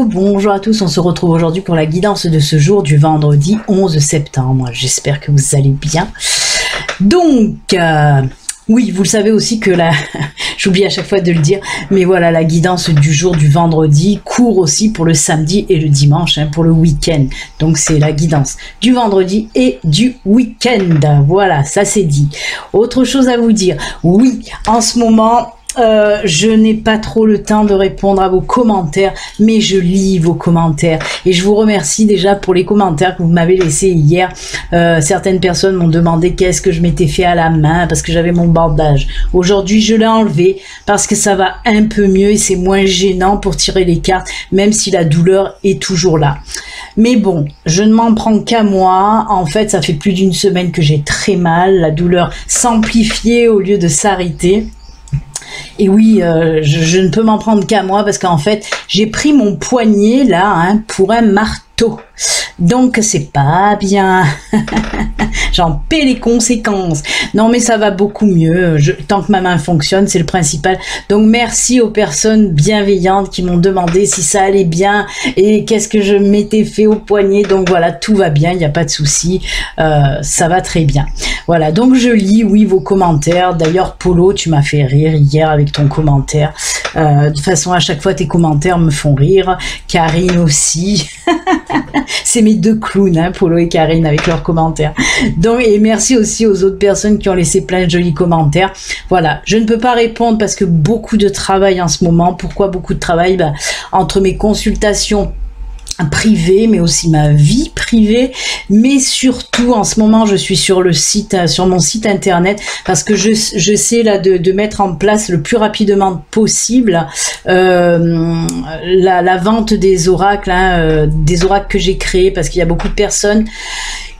bonjour à tous, on se retrouve aujourd'hui pour la guidance de ce jour du vendredi 11 septembre. J'espère que vous allez bien. Donc, oui, vous le savez aussi que j'oublie à chaque fois de le dire, mais voilà, la guidance du jour du vendredi court aussi pour le samedi et le dimanche, pour le week-end. Donc c'est la guidance du vendredi et du week-end. Voilà, ça c'est dit. Autre chose à vous dire, oui, en ce moment... je n'ai pas trop le temps de répondre à vos commentaires, mais je lis vos commentaires et je vous remercie déjà pour les commentaires que vous m'avez laissés hier. Certaines personnes m'ont demandé qu'est-ce que je m'étais fait à la main parce que j'avais mon bandage. Aujourd'hui, je l'ai enlevé parce que ça va un peu mieux et c'est moins gênant pour tirer les cartes, même si la douleur est toujours là. Mais bon, je ne m'en prends qu'à moi. En fait, ça fait plus d'une semaine que j'ai très mal. La douleur s'amplifiait au lieu de s'arrêter. Et oui, je ne peux m'en prendre qu'à moi parce qu'en fait, j'ai pris mon poignet là pour un marteau. Donc c'est pas bien. J'en paie les conséquences. Non mais ça va beaucoup mieux. Tant que ma main fonctionne, c'est le principal. Donc merci aux personnes bienveillantes qui m'ont demandé si ça allait bien et qu'est-ce que je m'étais fait au poignet. Donc voilà, tout va bien, il n'y a pas de souci. Ça va très bien. Voilà, donc je lis, oui, vos commentaires. D'ailleurs, Polo, tu m'as fait rire hier avec ton commentaire. De toute façon, à chaque fois, tes commentaires me font rire. Karine aussi. C'est mes deux clowns, Polo et Karine, avec leurs commentaires. Donc, et merci aussi aux autres personnes qui ont laissé plein de jolis commentaires. Voilà, je ne peux pas répondre parce que beaucoup de travail en ce moment. Pourquoi beaucoup de travail? Entre mes consultations privée, mais aussi ma vie privée, mais surtout en ce moment je suis sur le site, sur mon site internet, parce que j'essaie là de mettre en place le plus rapidement possible la vente des oracles, des oracles que j'ai créés, parce qu'il y a beaucoup de personnes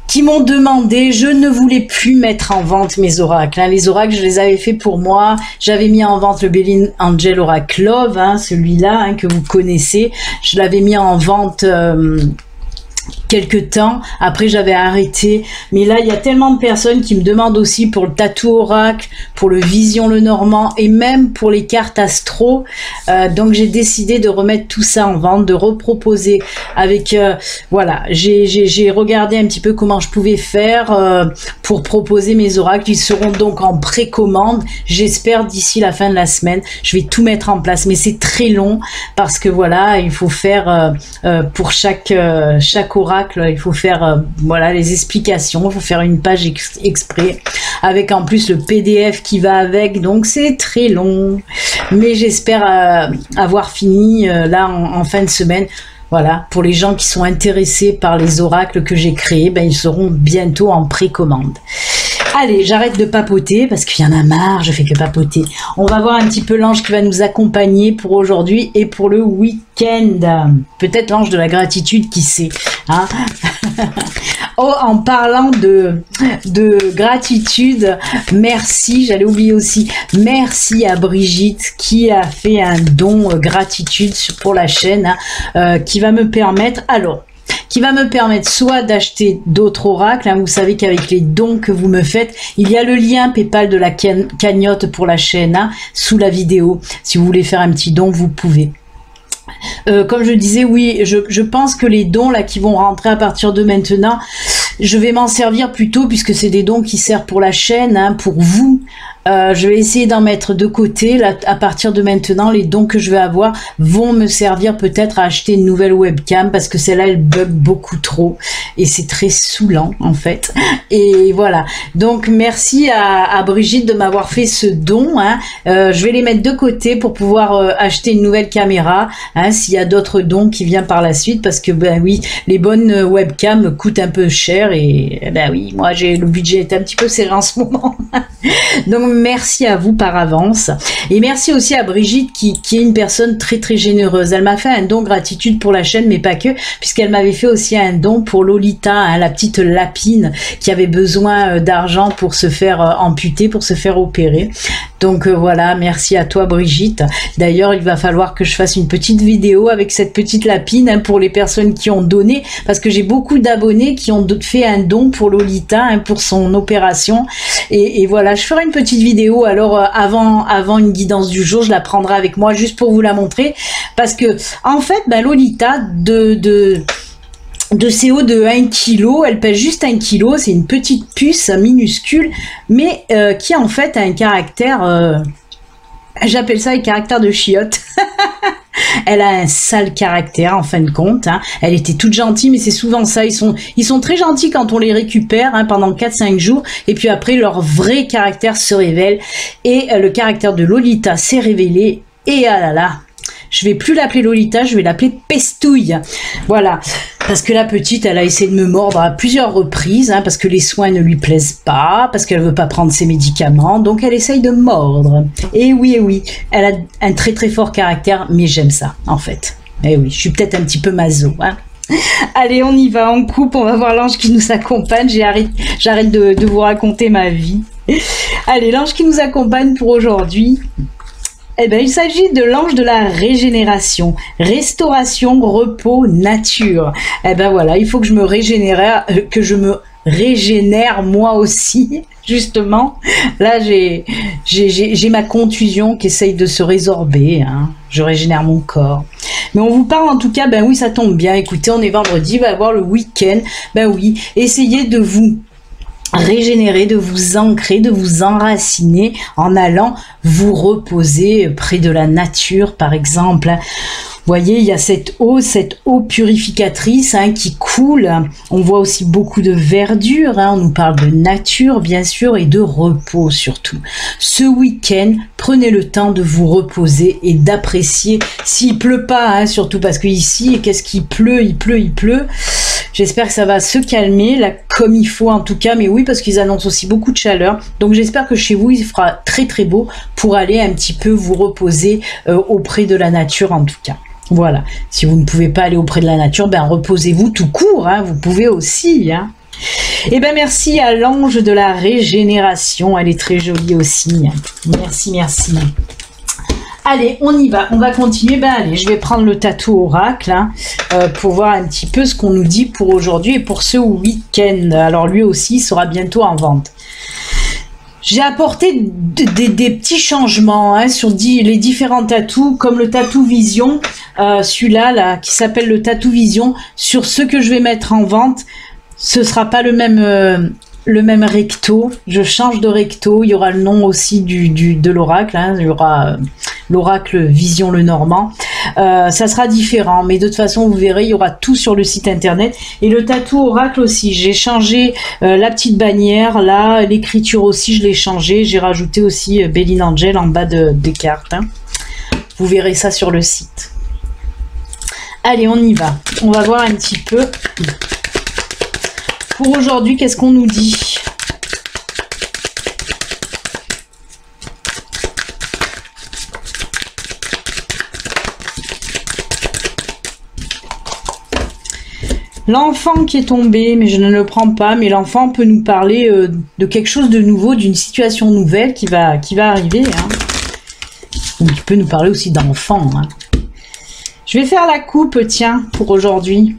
qui m'ont demandé, je ne voulais plus mettre en vente mes oracles. Les oracles, je les avais fait pour moi. J'avais mis en vente le Belin Angel Oracle Love, celui-là que vous connaissez. Je l'avais mis en vente quelque temps. Après, j'avais arrêté. Mais là, il y a tellement de personnes qui me demandent aussi pour le Tattoo Oracle, pour le Vision le Normand et même pour les cartes Astro. Donc, j'ai décidé de remettre tout ça en vente, de reproposer avec... voilà, j'ai regardé un petit peu comment je pouvais faire pour proposer mes oracles. Ils seront donc en précommande. J'espère d'ici la fin de la semaine. Je vais tout mettre en place. Mais c'est très long parce que voilà, il faut faire pour chaque oracle, il faut faire voilà les explications, il faut faire une page exprès avec en plus le PDF qui va avec, donc c'est très long, mais j'espère avoir fini là en fin de semaine. Voilà, pour les gens qui sont intéressés par les oracles que j'ai créés, ils seront bientôt en précommande. Allez, j'arrête de papoter parce qu'il y en a marre, je fais que papoter. On va voir un petit peu l'ange qui va nous accompagner pour aujourd'hui et pour le week-end. Peut-être l'ange de la gratitude, qui sait. Oh, en parlant de gratitude, merci, j'allais oublier aussi, merci à Brigitte qui a fait un don gratitude pour la chaîne qui va me permettre, soit d'acheter d'autres oracles, vous savez qu'avec les dons que vous me faites, il y a le lien PayPal de la cagnotte pour la chaîne sous la vidéo. Si vous voulez faire un petit don, vous pouvez. Comme je disais, oui, je pense que les dons là qui vont rentrer à partir de maintenant, je vais m'en servir plutôt puisque c'est des dons qui servent pour la chaîne, pour vous. Je vais essayer d'en mettre de côté. Là, à partir de maintenant, les dons que je vais avoir vont me servir peut-être à acheter une nouvelle webcam parce que celle-là, elle bug beaucoup trop et c'est très saoulant en fait. Et voilà. Donc, merci à Brigitte de m'avoir fait ce don. Je vais les mettre de côté pour pouvoir acheter une nouvelle caméra s'il y a d'autres dons qui viennent par la suite parce que, oui, les bonnes webcams coûtent un peu cher et, oui, moi, le budget est un petit peu serré en ce moment. Donc, merci à vous par avance et merci aussi à Brigitte qui est une personne très très généreuse. Elle m'a fait un don gratitude pour la chaîne, mais pas que, puisqu'elle m'avait fait aussi un don pour Lolita, la petite lapine qui avait besoin d'argent pour se faire amputer, pour se faire opérer. Donc voilà, merci à toi Brigitte. D'ailleurs, il va falloir que je fasse une petite vidéo avec cette petite lapine pour les personnes qui ont donné, parce que j'ai beaucoup d'abonnés qui ont fait un don pour Lolita pour son opération et voilà, je ferai une petite petite vidéo, alors avant une guidance du jour, je la prendrai avec moi juste pour vous la montrer, parce que en fait, bah, Lolita de CO de 1 kg, elle pèse juste 1 kg, c'est une petite puce minuscule, mais qui en fait a un caractère, j'appelle ça un caractère de chiotte. Elle a un sale caractère en fin de compte, hein. Elle était toute gentille, mais c'est souvent ça, ils sont très gentils quand on les récupère, hein, pendant 4-5 jours, et puis après leur vrai caractère se révèle, et le caractère de Lolita s'est révélé, et ah là là, je vais plus l'appeler Lolita, je vais l'appeler Pestouille. Voilà. Parce que la petite, elle a essayé de me mordre à plusieurs reprises, hein, parce que les soins ne lui plaisent pas, parce qu'elle veut pas prendre ses médicaments, donc elle essaye de mordre. Et oui, elle a un très très fort caractère, mais j'aime ça, en fait. Et oui, je suis peut-être un petit peu maso, hein. Allez, on y va, on coupe, on va voir l'ange qui nous accompagne. J'arrête de vous raconter ma vie. Allez, l'ange qui nous accompagne pour aujourd'hui. Eh bien, il s'agit de l'ange de la régénération, restauration, repos, nature. Eh ben voilà, il faut que je me régénère moi aussi, justement. Là, j'ai ma contusion qui essaye de se résorber, hein. Je régénère mon corps. Mais on vous parle en tout cas, ben oui, ça tombe bien. Écoutez, on est vendredi, il va y avoir le week-end. Ben oui, essayez de vous régénérer, de vous ancrer, de vous enraciner en allant vous reposer près de la nature, par exemple. Vous voyez, il y a cette eau purificatrice, hein, qui coule. On voit aussi beaucoup de verdure, hein. On nous parle de nature, bien sûr, et de repos surtout. Ce week-end, prenez le temps de vous reposer et d'apprécier. S'il pleut pas, hein, surtout parce que ici, qu'est-ce qu'il pleut, il pleut. J'espère que ça va se calmer, là, comme il faut en tout cas. Mais oui, parce qu'ils annoncent aussi beaucoup de chaleur. Donc j'espère que chez vous, il fera très très beau pour aller un petit peu vous reposer auprès de la nature en tout cas. Voilà, si vous ne pouvez pas aller auprès de la nature, ben reposez-vous tout court, hein, vous pouvez aussi, hein. Et ben merci à l'ange de la régénération, elle est très jolie aussi, hein. Merci. Allez, on y va, on va continuer. Ben allez, je vais prendre le tatou oracle, hein, pour voir un petit peu ce qu'on nous dit pour aujourd'hui et pour ce week-end. Alors lui aussi sera bientôt en vente. J'ai apporté des petits changements, hein, sur les différents tatous, comme le tatou vision, celui-là là, qui s'appelle le tatou vision. Sur ce que je vais mettre en vente, ce sera pas le même recto. Je change de recto. Il y aura le nom aussi de l'oracle, hein. Il y aura l'oracle Vision le Normand. Ça sera différent, mais de toute façon vous verrez, il y aura tout sur le site internet. Et le tatou oracle aussi, j'ai changé la petite bannière là, l'écriture aussi je l'ai changé, j'ai rajouté aussi Béline Angel en bas des cartes, hein. Vous verrez ça sur le site. Allez, on y va, on va voir un petit peu pour aujourd'hui qu'est-ce qu'on nous dit. L'enfant qui est tombé, mais je ne le prends pas, mais l'enfant peut nous parler de quelque chose de nouveau, d'une situation nouvelle qui va arriver, hein. Donc, il peut nous parler aussi d'enfant, hein. Je vais faire la coupe, tiens, pour aujourd'hui.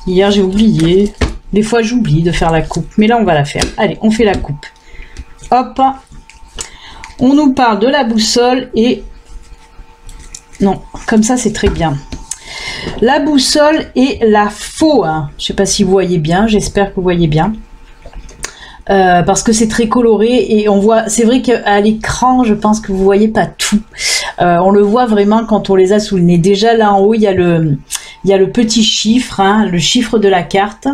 Hier, j'ai oublié. Des fois, j'oublie de faire la coupe, mais là, on va la faire. Allez, on fait la coupe. Hop. On nous parle de la boussole et... Non, comme ça, c'est très bien. La boussole et la faux, hein. Je ne sais pas si vous voyez bien, j'espère que vous voyez bien. Parce que c'est très coloré et on voit, c'est vrai qu'à l'écran, je pense que vous voyez pas tout. On le voit vraiment quand on les a sous le nez. Déjà là en haut, il y a le petit chiffre, hein, le chiffre de la carte.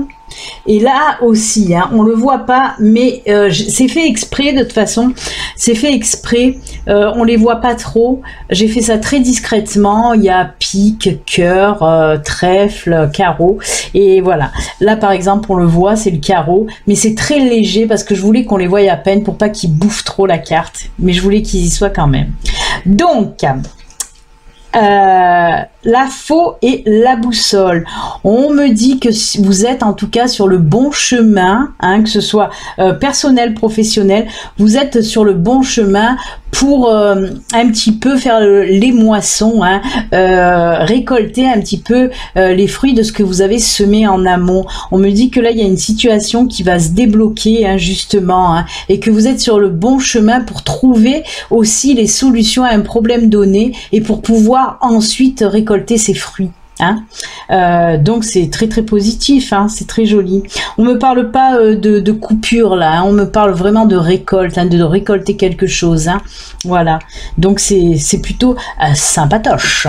Et là aussi, hein, on le voit pas, mais c'est fait exprès de toute façon. C'est fait exprès. On les voit pas trop. J'ai fait ça très discrètement. Il y a pique, cœur, trèfle, carreau. Et voilà. Là, par exemple, on le voit, c'est le carreau. Mais c'est très léger parce que je voulais qu'on les voie à peine pour pas qu'ils bouffent trop la carte. Mais je voulais qu'ils y soient quand même. Donc... la faux et la boussole. On me dit que vous êtes en tout cas sur le bon chemin, hein, que ce soit personnel, professionnel, vous êtes sur le bon chemin pour un petit peu faire les moissons, hein, récolter un petit peu les fruits de ce que vous avez semé en amont. On me dit que là, il y a une situation qui va se débloquer, hein, justement, hein, et que vous êtes sur le bon chemin pour trouver aussi les solutions à un problème donné et pour pouvoir ensuite récolter ces fruits. Hein, donc c'est très très positif, hein, c'est très joli. On me parle pas de coupure là, hein, on me parle vraiment de récolte, hein, de récolter quelque chose, hein, voilà. Donc c'est plutôt sympatoche.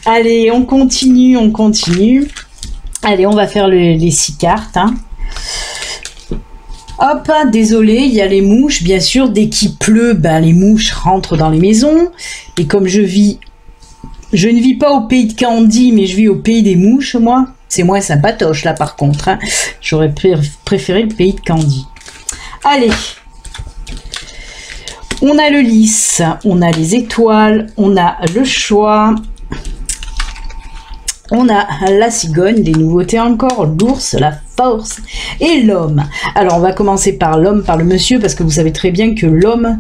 Allez, on continue, on continue. Allez, on va faire les 6 cartes. Hein. Hop, désolé, il y a les mouches, bien sûr. Dès qu'il pleut, ben les mouches rentrent dans les maisons. Et comme je ne vis pas au pays de Candy, mais je vis au pays des mouches, moi. C'est moins sympatoche, là, par contre. Hein. J'aurais préféré le pays de Candy. Allez. On a le lys, on a les étoiles, on a le choix. On a la cigogne, des nouveautés encore, l'ours, la force et l'homme. Alors on va commencer par l'homme, par le monsieur, parce que vous savez très bien que l'homme,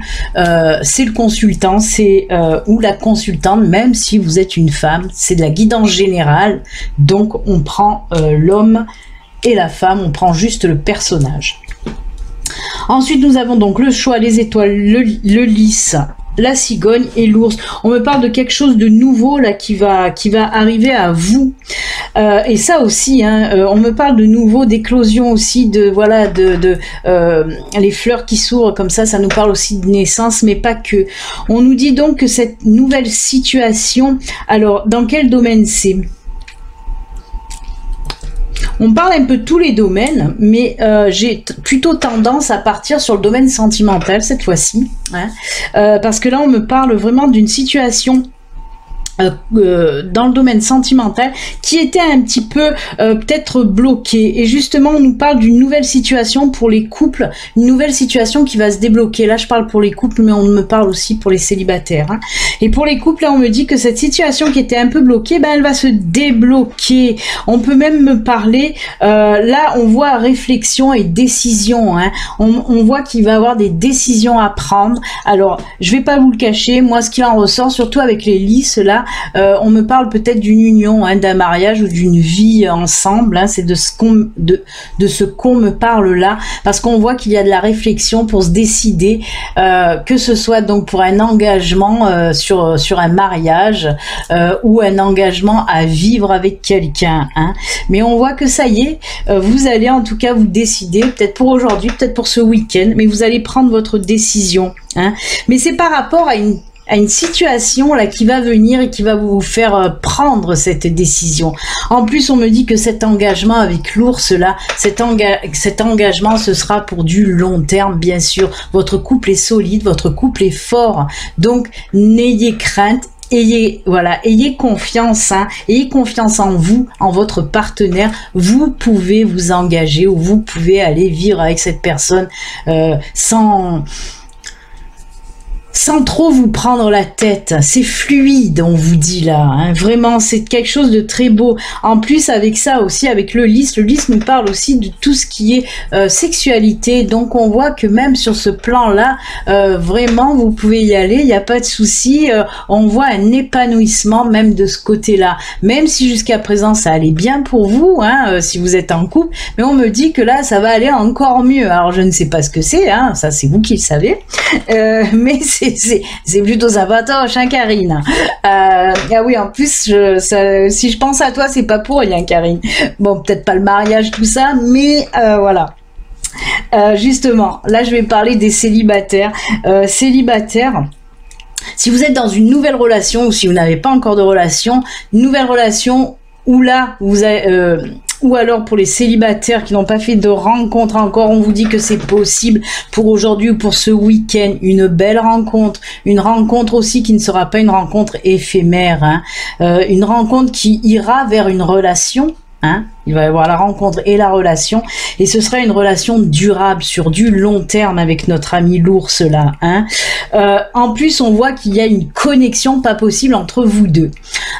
c'est le consultant, c'est ou la consultante, même si vous êtes une femme, c'est de la guidance générale. Donc on prend l'homme et la femme, on prend juste le personnage. Ensuite nous avons donc le choix, les étoiles, le lys, la cigogne et l'ours. On me parle de quelque chose de nouveau là qui va arriver à vous. Et ça aussi, hein, on me parle de nouveau, d'éclosion aussi, de voilà, les fleurs qui s'ouvrent comme ça nous parle aussi de naissance, mais pas que. On nous dit donc que cette nouvelle situation, alors dans quel domaine c'est ? On parle un peu de tous les domaines, mais j'ai plutôt tendance à partir sur le domaine sentimental cette fois-ci, hein, parce que là on me parle vraiment d'une situation dans le domaine sentimental qui était un petit peu peut-être bloqué, et justement on nous parle d'une nouvelle situation pour les couples, une nouvelle situation qui va se débloquer. Là je parle pour les couples, mais on me parle aussi pour les célibataires, hein. Et pour les couples là on me dit que cette situation qui était un peu bloquée, ben elle va se débloquer. On peut même me parler là on voit réflexion et décision, hein. On voit qu'il va y avoir des décisions à prendre. Alors je vais pas vous le cacher, moi ce qui en ressort surtout avec les lys là, on me parle peut-être d'une union, hein, d'un mariage ou d'une vie ensemble, hein, c'est de ce qu'on me parle là, parce qu'on voit qu'il y a de la réflexion pour se décider, que ce soit donc pour un engagement sur un mariage ou un engagement à vivre avec quelqu'un, hein. Mais on voit que ça y est, vous allez en tout cas vous décider, peut-être pour aujourd'hui, peut-être pour ce week-end, mais vous allez prendre votre décision, hein. Mais c'est par rapport à une situation là qui va venir et qui va vous faire prendre cette décision. En plus on me dit que cet engagement avec l'ours là, cet engagement ce sera pour du long terme, bien sûr. Votre couple est solide, votre couple est fort, donc n'ayez crainte. Ayez confiance, hein, ayez confiance en vous, en votre partenaire. Vous pouvez vous engager, ou vous pouvez aller vivre avec cette personne sans trop vous prendre la tête. C'est fluide, on vous dit là, hein. Vraiment, c'est quelque chose de très beau. En plus, avec ça aussi, avec le lys nous parle aussi de tout ce qui est sexualité. Donc, on voit que même sur ce plan-là, vraiment, vous pouvez y aller, il n'y a pas de souci. On voit un épanouissement même de ce côté-là. Même si jusqu'à présent, ça allait bien pour vous, hein, si vous êtes en couple, mais on me dit que là, ça va aller encore mieux. Alors, je ne sais pas ce que c'est, hein, ça c'est vous qui le savez, mais c'est plutôt sympatoche, hein, Karine. Ah oui, en plus, si je pense à toi, c'est pas pour rien, Karine. Bon, peut-être pas le mariage, tout ça, mais voilà. Justement, là, je vais parler des célibataires. Célibataires, si vous êtes dans une nouvelle relation, ou si vous n'avez pas encore de relation, une nouvelle relation où là, vous avez... ou alors pour les célibataires qui n'ont pas fait de rencontre encore, on vous dit que c'est possible pour aujourd'hui ou pour ce week-end, une belle rencontre, une rencontre aussi qui ne sera pas une rencontre éphémère, hein, une rencontre qui ira vers une relation, hein, Il va y avoir la rencontre et la relation. Et ce sera une relation durable sur du long terme avec notre ami l'ours là. Hein. En plus, on voit qu'il y a une connexion pas possible entre vous deux.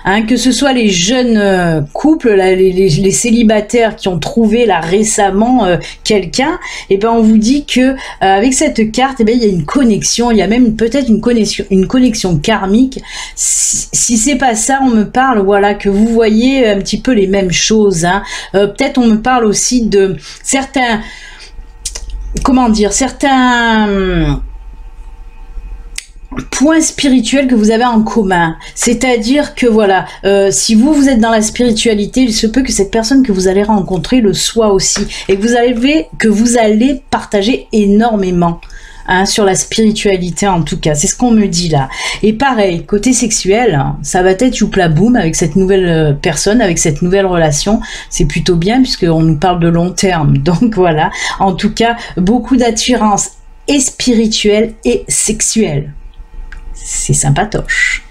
Hein, que ce soit les jeunes couples, là, les célibataires qui ont trouvé là récemment quelqu'un, et ben on vous dit que avec cette carte, eh ben il y a une connexion. Il y a même peut-être une connexion karmique. Si c'est pas ça, on me parle, voilà, que vous voyez un petit peu les mêmes choses. Hein. Peut-être on me parle aussi de certains, comment dire, certains points spirituels que vous avez en commun. C'est-à-dire que voilà, si vous êtes dans la spiritualité, il se peut que cette personne que vous allez rencontrer le soit aussi, et que vous allez partager énormément. Hein, sur la spiritualité en tout cas, c'est ce qu'on me dit là. Et pareil, côté sexuel, ça va être youpla boum avec cette nouvelle personne, avec cette nouvelle relation. C'est plutôt bien puisqu'on nous parle de long terme. Donc voilà, en tout cas, beaucoup d'attirance et spirituelle et sexuelle. C'est sympatoche.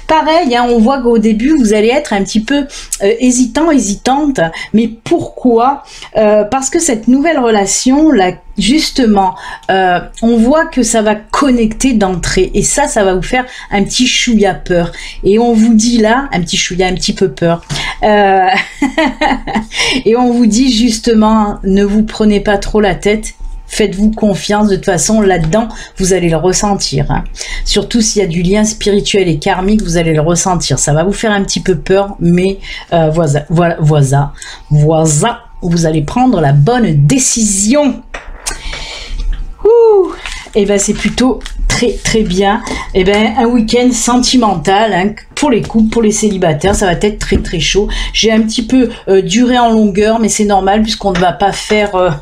Pareil, hein, on voit qu'au début, vous allez être un petit peu hésitante. Mais pourquoi parce que cette nouvelle relation, là, justement, on voit que ça va connecter d'entrée. Et ça va vous faire un petit chouïa peur. Et on vous dit là, un petit chouïa, un petit peu peur. Et on vous dit justement, ne vous prenez pas trop la tête. Faites-vous confiance, de toute façon, là-dedans, vous allez le ressentir. Hein. Surtout s'il y a du lien spirituel et karmique, vous allez le ressentir. Ça va vous faire un petit peu peur, mais voilà, vous allez prendre la bonne décision. Ouh, et ben c'est plutôt très bien. Et ben un week-end sentimental hein, pour les couples, pour les célibataires, ça va être très chaud. J'ai un petit peu duré en longueur, mais c'est normal puisqu'on ne va pas faire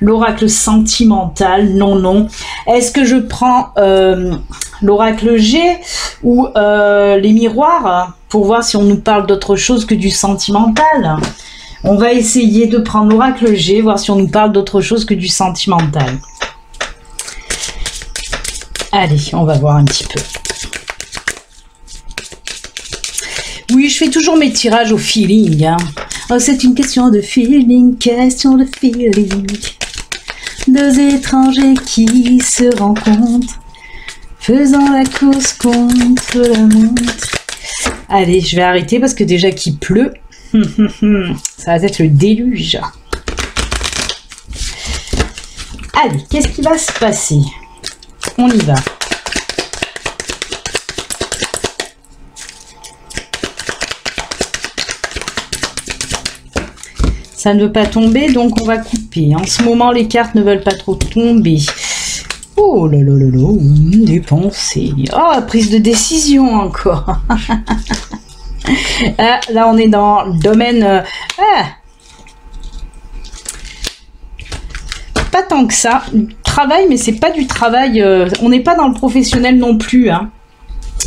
l'oracle sentimental, non. Est-ce que je prends l'oracle G ou les miroirs pour voir si on nous parle d'autre chose que du sentimental? On va essayer de prendre l'oracle G, voir si on nous parle d'autre chose que du sentimental. Allez, on va voir un petit peu. Oui, je fais toujours mes tirages au feeling. Hein. Oh, c'est une question de feeling, Deux étrangers qui se rencontrent, faisant la course contre la montre. Allez, je vais arrêter parce que déjà qu'il pleut, ça va être le déluge. Allez, qu'est-ce qui va se passer? On y va. Ça ne veut pas tomber, donc on va couper. En ce moment, les cartes ne veulent pas trop tomber. Oh là là là là, des pensées. Oh, prise de décision encore. Ah, là, on est dans le domaine... pas tant que ça. Travail, mais c'est pas du travail... on n'est pas dans le professionnel non plus, hein.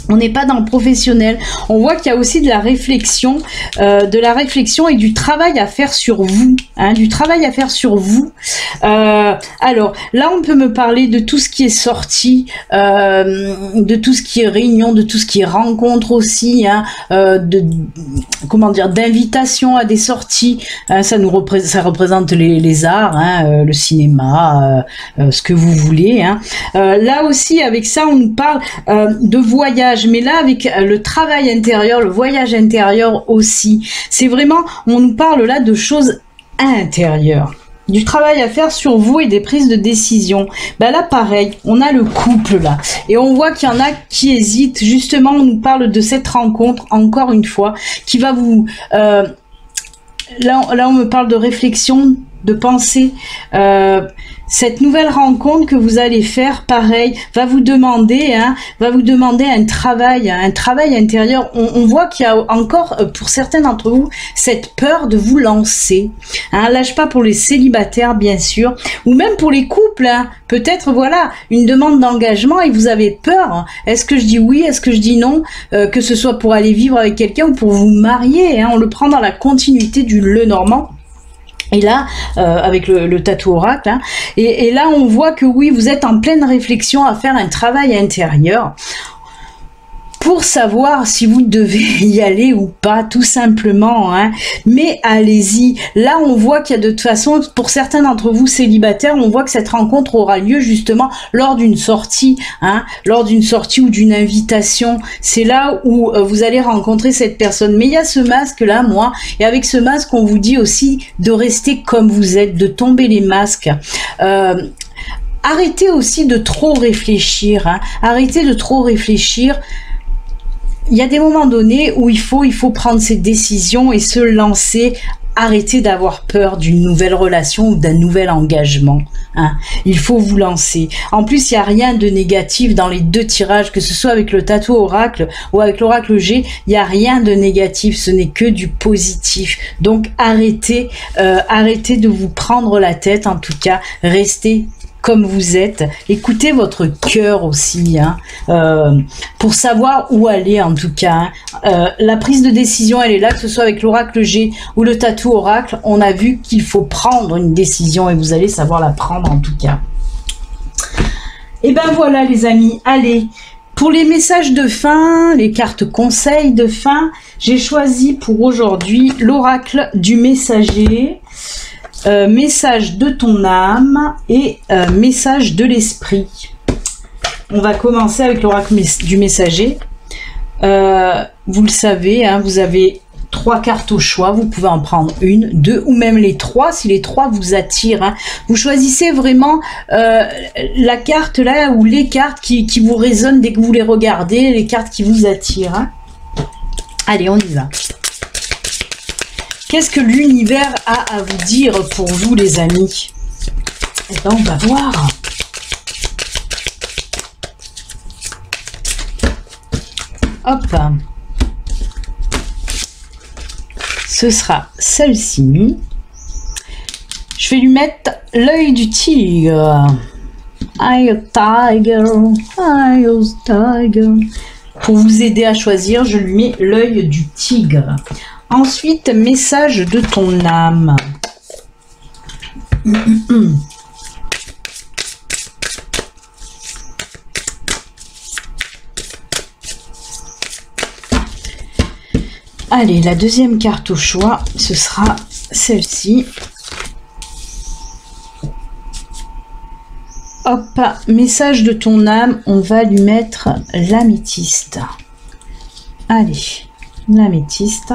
On n'est pas dans le professionnel. On voit qu'il y a aussi de la réflexion et du travail à faire sur vous. Hein, du travail à faire sur vous. Alors, là, on peut me parler de tout ce qui est sorti, de tout ce qui est réunion, de tout ce qui est rencontre aussi, hein, comment dire, d'invitation à des sorties. Hein, ça représente les arts, hein, le cinéma, ce que vous voulez. Hein. Là aussi, avec ça, on nous parle de voyage. Mais là, avec le travail intérieur, le voyage intérieur aussi, c'est vraiment, on nous parle là de choses intérieures. Du travail à faire sur vous et des prises de décision. Ben là, pareil, on a le couple là. Et on voit qu'il y en a qui hésitent. Justement, on nous parle de cette rencontre, encore une fois, qui va vous... là, on me parle de réflexion, de pensée. Cette nouvelle rencontre que vous allez faire, pareil, va vous demander un travail intérieur. On voit qu'il y a encore, pour certains d'entre vous, cette peur de vous lancer. Hein, lâche pas pour les célibataires, bien sûr, ou même pour les couples. Hein. Peut-être, voilà, une demande d'engagement et vous avez peur. Est-ce que je dis oui? Est-ce que je dis non? Que ce soit pour aller vivre avec quelqu'un ou pour vous marier. Hein, on le prend dans la continuité du Lenormand. Et là, avec le tatou oracle, hein, et là, on voit que oui, vous êtes en pleine réflexion à faire un travail intérieur. pour savoir si vous devez y aller ou pas, tout simplement, hein. Mais allez-y. Là, on voit qu'il y a de toute façon, pour certains d'entre vous célibataires, on voit que cette rencontre aura lieu justement lors d'une sortie, hein, lors d'une sortie ou d'une invitation. C'est là où vous allez rencontrer cette personne. Mais il y a ce masque-là, moi, et avec ce masque, on vous dit aussi de rester comme vous êtes, de tomber les masques. Arrêtez aussi de trop réfléchir, hein. Arrêtez de trop réfléchir. Il y a des moments donnés où il faut prendre ses décisions et se lancer. Arrêtez d'avoir peur d'une nouvelle relation ou d'un nouvel engagement, hein. Il faut vous lancer. En plus, il n'y a rien de négatif dans les deux tirages, que ce soit avec le tatou oracle ou avec l'oracle G, il n'y a rien de négatif, ce n'est que du positif. Donc arrêtez de vous prendre la tête, en tout cas, restez comme vous êtes, écoutez votre cœur aussi, hein, pour savoir où aller en tout cas, hein. La prise de décision, elle est là, que ce soit avec l'oracle G ou le tatou oracle, on a vu qu'il faut prendre une décision et vous allez savoir la prendre en tout cas. Et ben voilà les amis, allez, pour les messages de fin, les cartes conseils de fin, j'ai choisi pour aujourd'hui l'oracle du messager, message de ton âme et message de l'esprit. On va commencer avec l'oracle du messager. Vous le savez, hein, vous avez 3 cartes au choix. Vous pouvez en prendre une, 2 ou même les 3 si les 3 vous attirent, hein. Vous choisissez vraiment la carte là ou les cartes qui vous résonnent dès que vous les regardez, les cartes qui vous attirent, hein. Allez, on y va. Qu'est-ce que l'univers a à vous dire pour vous, les amis? Eh ben, on va voir. Hop. Ce sera celle-ci. Je vais lui mettre l'œil du tigre. I a tiger, I a tiger. Pour vous aider à choisir, je lui mets l'œil du tigre. Ensuite, message de ton âme. Allez, la deuxième carte au choix, ce sera celle-ci. Hop, message de ton âme, on va lui mettre l'améthyste. Allez, l'améthyste.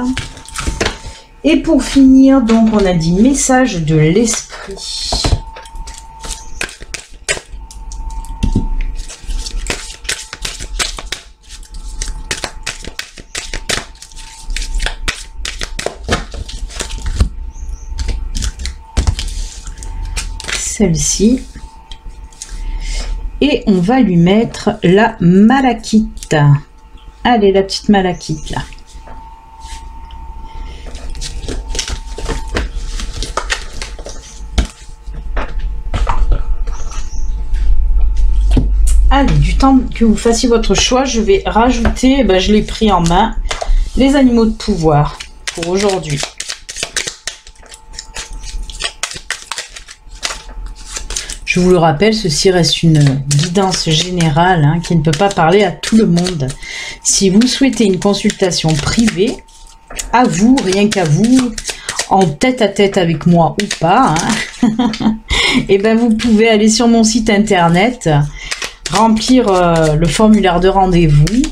Et pour finir, donc, on a dit message de l'esprit. Celle-ci. Et on va lui mettre la malachite. Allez, la petite malachite là. Allez, du temps que vous fassiez votre choix, je vais rajouter, je l'ai pris en main, les animaux de pouvoir pour aujourd'hui. Je vous le rappelle, ceci reste une guidance générale, hein, qui ne peut pas parler à tout le monde. Si vous souhaitez une consultation privée, à vous, rien qu'à vous, en tête-à-tête avec moi ou pas, hein, et ben vous pouvez aller sur mon site internet, remplir le formulaire de rendez-vous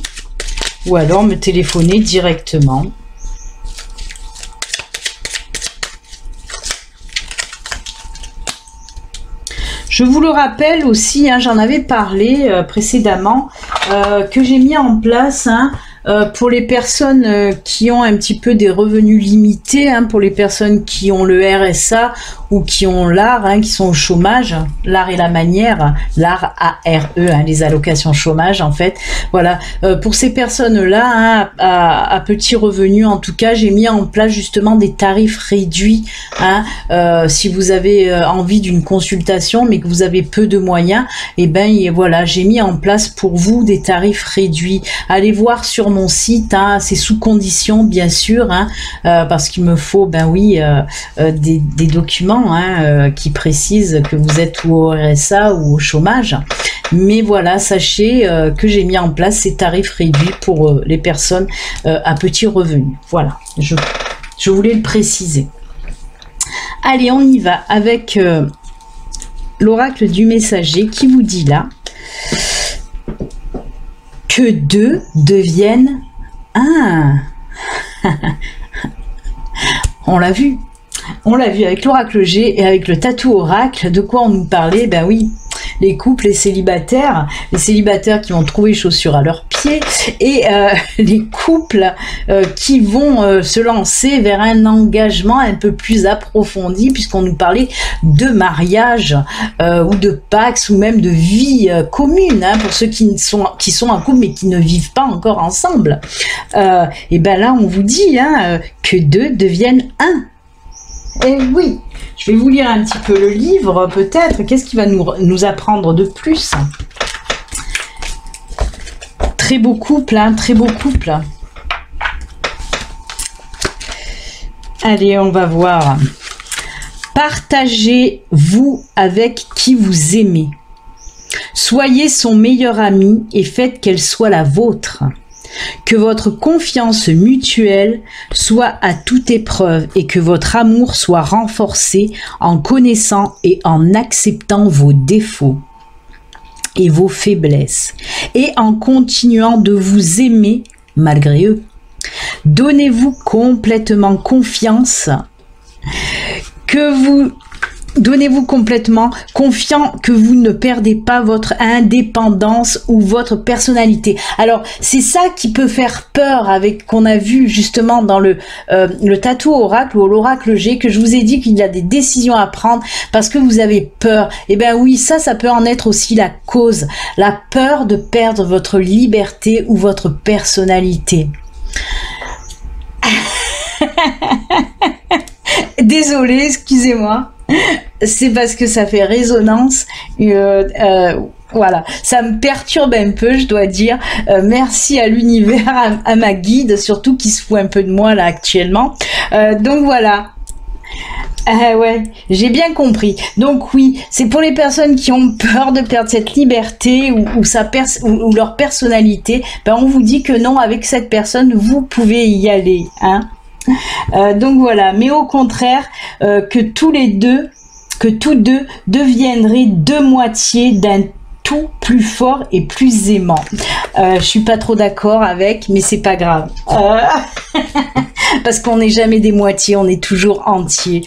ou alors me téléphoner directement. Je vous le rappelle aussi, hein, j'en avais parlé précédemment, que j'ai mis en place, hein, pour les personnes qui ont un petit peu des revenus limités, hein, pour les personnes qui ont le RSA ou qui ont l'AR, hein, qui sont au chômage, l'art et la manière, l'AR, A-R-E, hein, les allocations chômage en fait. Voilà, pour ces personnes-là, hein, à petits revenus en tout cas, j'ai mis en place justement des tarifs réduits, hein, si vous avez envie d'une consultation mais que vous avez peu de moyens, et ben voilà, j'ai mis en place pour vous des tarifs réduits. Allez voir sur mon site, hein, c'est sous condition bien sûr, hein, parce qu'il me faut, ben oui, des documents, hein, qui précisent que vous êtes ou au RSA ou au chômage. mais voilà, sachez que j'ai mis en place ces tarifs réduits pour les personnes à petits revenus. Voilà, je voulais le préciser. Allez, on y va avec l'oracle du messager qui vous dit là que 2 deviennent 1. On l'a vu. On l'a vu avec l'oracle G et avec le tatou oracle. De quoi on nous parlait? Ben oui, les couples, les célibataires qui vont trouver chaussures à leurs pieds et les couples qui vont se lancer vers un engagement un peu plus approfondi, puisqu'on nous parlait de mariage ou de pax ou même de vie commune, hein, pour ceux qui sont en couple mais qui ne vivent pas encore ensemble. Et ben là on vous dit hein, que 2 deviennent 1. Et oui, je vais vous lire un petit peu le livre, peut-être. Qu'est-ce qui va nous apprendre de plus? Très beau couple, hein, très beau couple. Allez, on va voir. Partagez-vous avec qui vous aimez. Soyez son meilleur ami et faites qu'elle soit la vôtre. Que votre confiance mutuelle soit à toute épreuve et que votre amour soit renforcé en connaissant et en acceptant vos défauts et vos faiblesses et en continuant de vous aimer malgré eux. Donnez-vous complètement confiance, donnez-vous complètement confiant que vous ne perdez pas votre indépendance ou votre personnalité. Alors, c'est ça qui peut faire peur avec qu'on a vu justement dans le tatou oracle ou l'oracle G, que je vous ai dit qu'il y a des décisions à prendre parce que vous avez peur. Et ben oui, ça peut en être aussi la cause. La peur de perdre votre liberté ou votre personnalité. Désolée, excusez-moi. C'est parce que ça fait résonance. Voilà, ça me perturbe un peu, je dois dire. Merci à l'univers, à ma guide, surtout qui se fout un peu de moi là actuellement. Donc voilà. Ouais, j'ai bien compris. Donc oui, c'est pour les personnes qui ont peur de perdre cette liberté ou leur personnalité. Ben on vous dit que non, avec cette personne, vous pouvez y aller, hein. Donc voilà, mais au contraire, que tous deux deviendraient 2 moitiés d'un tout plus fort et plus aimant. Je suis pas trop d'accord avec, mais c'est pas grave. Parce qu'on n'est jamais des moitiés, on est toujours entier.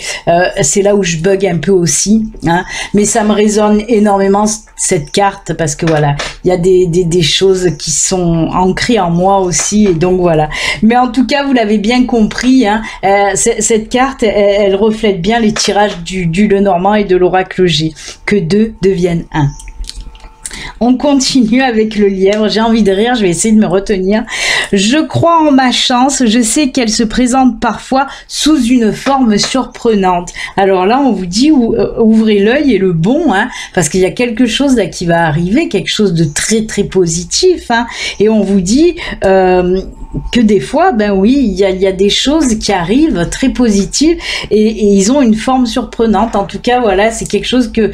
C'est là où je bug un peu aussi, hein. Mais ça me résonne énormément cette carte parce que voilà, il y a des choses qui sont ancrées en moi aussi, et donc voilà. Mais en tout cas, vous l'avez bien compris, hein, cette carte, elle reflète bien les tirages du Lenormand et de l'oracle G, que 2 deviennent 1. On continue avec le lièvre. J'ai envie de rire, je vais essayer de me retenir. Je crois en ma chance, je sais qu'elle se présente parfois sous une forme surprenante. Alors là, on vous dit, ouvrez l'œil et le bon, hein, parce qu'il y a quelque chose là qui va arriver, quelque chose de très très positif, hein, et on vous dit que des fois, ben oui, il y a des choses qui arrivent très positives et ils ont une forme surprenante. En tout cas, voilà, c'est quelque chose que...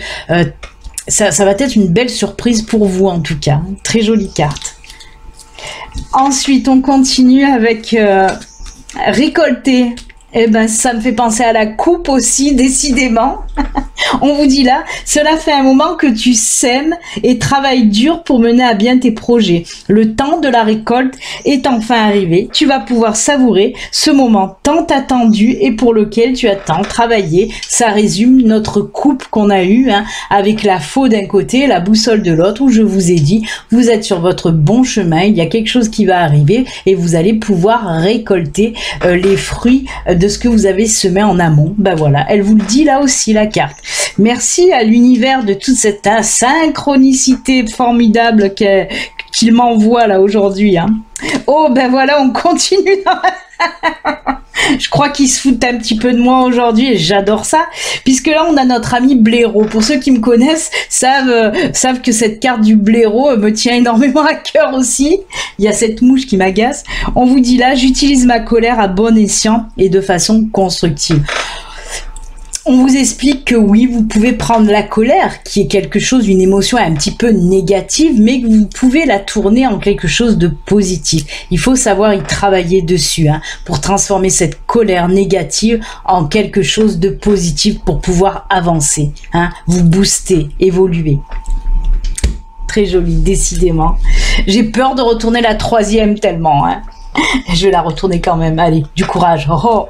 ça va être une belle surprise pour vous en tout cas. Très jolie carte. Ensuite, on continue avec récolter. Eh ben, ça me fait penser à la coupe aussi, décidément. On vous dit là, cela fait un moment que tu sèmes et travailles dur pour mener à bien tes projets. Le temps de la récolte est enfin arrivé. Tu vas pouvoir savourer ce moment tant attendu et pour lequel tu as tant travaillé. Ça résume notre coupe qu'on a eue, hein, avec la faux d'un côté, la boussole de l'autre, où je vous ai dit, vous êtes sur votre bon chemin, il y a quelque chose qui va arriver et vous allez pouvoir récolter les fruits de ce que vous avez semé en amont. Ben voilà, elle vous le dit là aussi, la carte. Merci à l'univers de toute cette synchronicité formidable qu'il m'envoie là aujourd'hui, hein. Oh ben voilà, on continue. Je crois qu'ils se foutent un petit peu de moi aujourd'hui et j'adore ça, puisque là on a notre ami blaireau. Pour ceux qui me connaissent savent que cette carte du blaireau me tient énormément à cœur aussi. Il y a cette mouche qui m'agace. On vous dit là, j'utilise ma colère à bon escient et de façon constructive. on vous explique que oui, vous pouvez prendre la colère, qui est quelque chose, une émotion un petit peu négative, mais que vous pouvez la tourner en quelque chose de positif. Il faut savoir y travailler dessus, hein, pour transformer cette colère négative en quelque chose de positif pour pouvoir avancer, hein, vous booster, évoluer. Très joli, décidément. J'ai peur de retourner la 3e tellement, hein. Je vais la retourner quand même. Allez, du courage. Oh,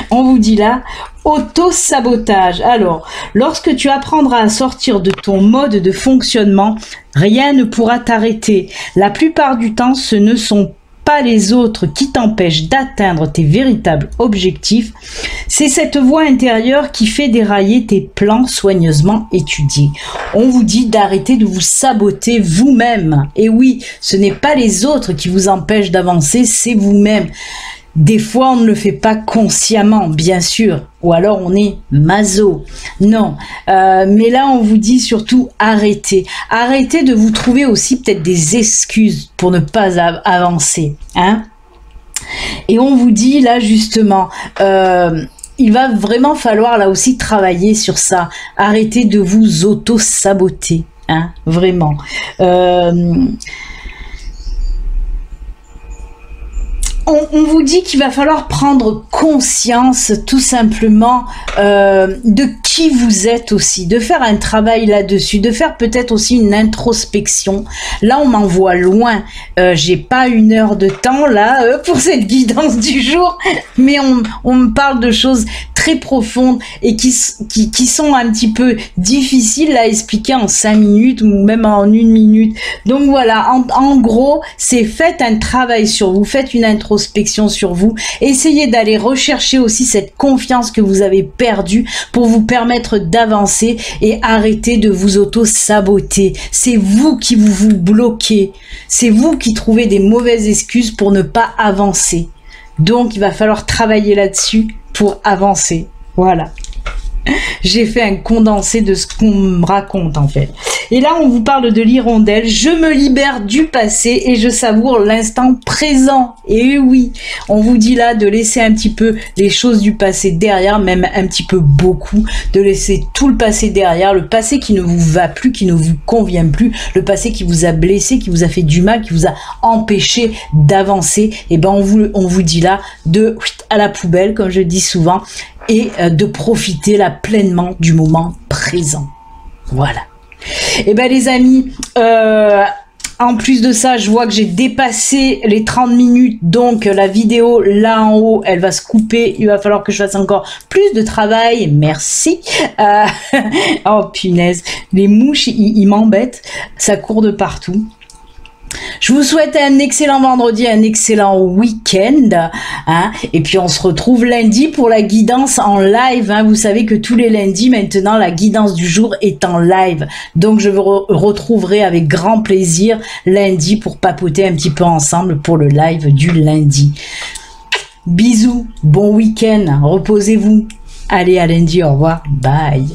on vous dit là, auto-sabotage. Alors, lorsque tu apprendras à sortir de ton mode de fonctionnement, rien ne pourra t'arrêter. La plupart du temps, ce ne sont pas les autres qui t'empêchent d'atteindre tes véritables objectifs. C'est cette voix intérieure qui fait dérailler tes plans soigneusement étudiés. On vous dit d'arrêter de vous saboter vous-même. Et oui, ce n'est pas les autres qui vous empêchent d'avancer, c'est vous-même. Des fois, on ne le fait pas consciemment, bien sûr, ou alors on est maso. Non, mais là, on vous dit surtout arrêtez. Arrêtez de vous trouver aussi peut-être des excuses pour ne pas avancer, hein. Et on vous dit là justement, il va vraiment falloir là aussi travailler sur ça. Arrêtez de vous auto-saboter, hein, vraiment. On vous dit qu'il va falloir prendre conscience tout simplement de qui vous êtes aussi, de faire un travail là-dessus, de faire peut-être aussi une introspection. Là, on m'envoie loin. J'ai pas 1 heure de temps là pour cette guidance du jour, mais on me parle de choses très profondes et qui sont un petit peu difficiles à expliquer en 5 minutes ou même en 1 minute. Donc voilà, en gros, c'est faites un travail sur vous, faites une introspection sur vous, essayez d'aller rechercher aussi cette confiance que vous avez perdue pour vous permettre d'avancer et arrêter de vous auto-saboter. C'est vous qui vous bloquez, c'est vous qui trouvez des mauvaises excuses pour ne pas avancer. Donc il va falloir travailler là-dessus pour avancer. Voilà. J'ai fait un condensé de ce qu'on me raconte en fait. Et là, on vous parle de l'hirondelle. Je me libère du passé et je savoure l'instant présent. Et oui, on vous dit là de laisser un petit peu les choses du passé derrière, même un petit peu beaucoup, de laisser tout le passé derrière, le passé qui ne vous va plus, qui ne vous convient plus, le passé qui vous a blessé, qui vous a fait du mal, qui vous a empêché d'avancer. Et ben on vous dit là de à la poubelle, comme je dis souvent, et de profiter là pleinement du moment présent. Voilà. Et ben les amis, en plus de ça, je vois que j'ai dépassé les 30 minutes, donc la vidéo là en haut, elle va se couper. Il va falloir que je fasse encore plus de travail. Merci. Oh punaise, les mouches, ils m'embêtent. Ça court de partout. Je vous souhaite un excellent vendredi, un excellent week-end, hein, et puis on se retrouve lundi pour la guidance en live, hein. Vous savez que tous les lundis maintenant la guidance du jour est en live, donc je vous retrouverai avec grand plaisir lundi pour papoter un petit peu ensemble pour le live du lundi. Bisous, bon week-end, reposez-vous, allez à lundi, au revoir, bye.